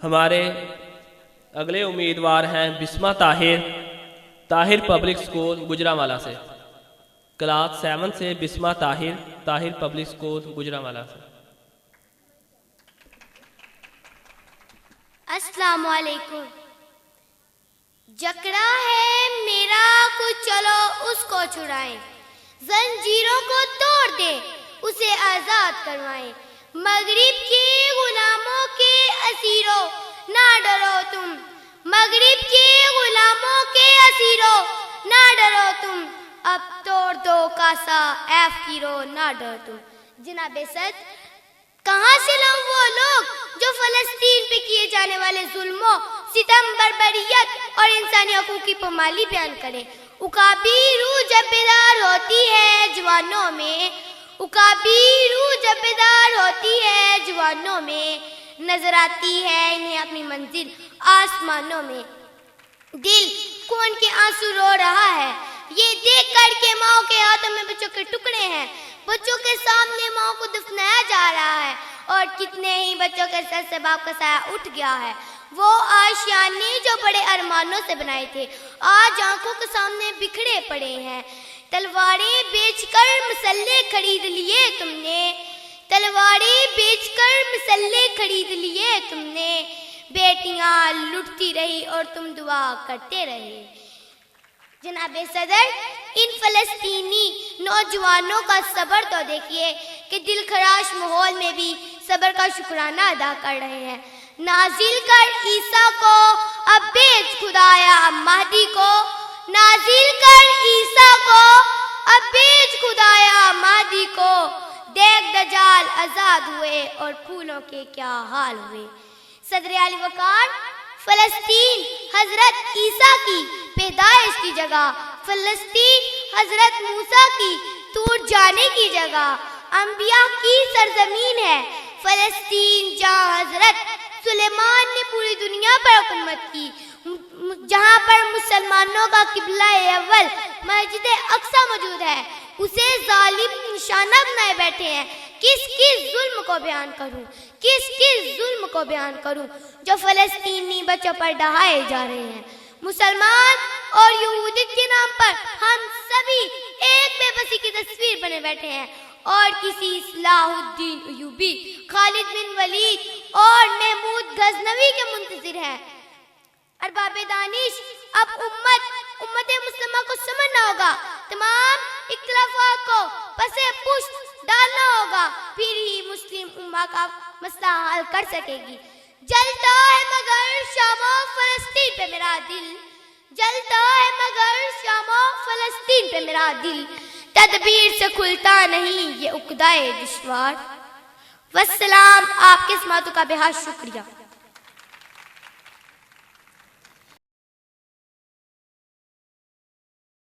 ہمارے اگلے امیدوار ہیں بسمہ طاہر پبلک اسکول گجرانوالہ سے، کلاس 7 سے بسمہ طاہر پبلک اسکول گجرانوالہ سے۔ السلام علیکم۔ جکڑا ہے میرا کچھ، چلو اس کو چھڑائیں، زنجیروں کو توڑ دیں، اسے آزاد کروائیں۔ مغرب کے غلاموں کے اسیروں نہ ڈرو تم، مغرب کے غلاموں کے اسیروں نہ ڈرو تم، اب توڑ دو کاسا اے فقیروں نہ ڈرو تم۔ جناب صدر، کہاں سے لاؤں وہ لوگ جو فلسطین پہ کیے جانے والے ظلموں، ستم، بربریت اور انسانی حقوق کی پامالی بیان کریں؟ اکابی روح جب بیدار ہوتی ہے جوانوں میں، اکابی روح جب بیدار ہوتی ہے جوانوں میں، نظر آتی ہے انہیں اپنی منزل آسمانوں میں۔ دل کون کے آنسو رو رہا ہے یہ دیکھ کر کے ماؤں کے ہاتھوں میں بچوں کے ٹکڑے ہیں، بچوں کے سامنے ماؤں کو دفنایا جا رہا ہے، اور کتنے ہی بچوں کے سر سے باپ کا سایہ اٹھ گیا ہے۔ وہ آشیانے جو بڑے ارمانوں سے بنائے تھے آج آنکھوں کے سامنے بکھڑے پڑے ہیں۔ تلواریں بیچ کر مسلح خرید لیے تم نے، تلواریں بیچ کر مسلح خرید لیے تم نے، بیٹیاں لٹتی رہی اور تم دعا کرتے رہے۔ جناب صدر، ان فلسطینی نوجوانوں کا صبر تو دیکھیے کہ دل خراش ماحول میں بھی صبر کا شکرانہ ادا کر رہے ہیں۔ نازل کر عیسیٰ کو اب بیچ خدایا مہدی کو، نازل کر عیسیٰ کو اب بیچ خدایا مہدی کو، دیکھ دجال آزاد ہوئے اور پھولوں کے کیا حال ہوئے۔ صدر علی وقار، فلسطین حضرت عیسیٰ کی پیدائش کی جگہ، فلسطین حضرت موسیٰ کی ٹوٹ جانے کی جگہ، انبیاء کی سرزمین ہے فلسطین، جہاں حضرت سلیمان نے پوری دنیا پر حکومت کی، جہاں پر مسلمانوں کا قبلہ اول مسجد اقصی موجود ہے، اسے ظالم نشانہ بنائے بیٹھے ہیں۔ کس ظلم کو بیان کروں، کس ظلم کو بیان کروں جو فلسطینی بچوں پر ڈھائے جا رہے ہیں۔ مسلمان اور یہودیت کے نام پر ہم سبھی ایک بے بسی کی تصویر بنے بیٹھے ہیں، اور کسی صلاح الدین ایوبی، خالد بن ولید اور محمود غزنوی کے منتظر ہیں۔ ارباب دانش، اب امت مسلمہ کو سمجھنا ہوگا، تمام اختلافات کو پسے پشت ڈالنا ہوگا، پھر ہی مسلم امہ کا مسئلہ حل کر سکے گی۔ جلتا ہے مگر شام و فلسطین پہ میرا دل، جلتا ہے مگر شام و فلسطین پہ میرا دل، تدبیر سے کھلتا نہیں یہ عقدۂ دشوار۔ والسلام، آپ کے سماعتوں کا بہت شکریہ۔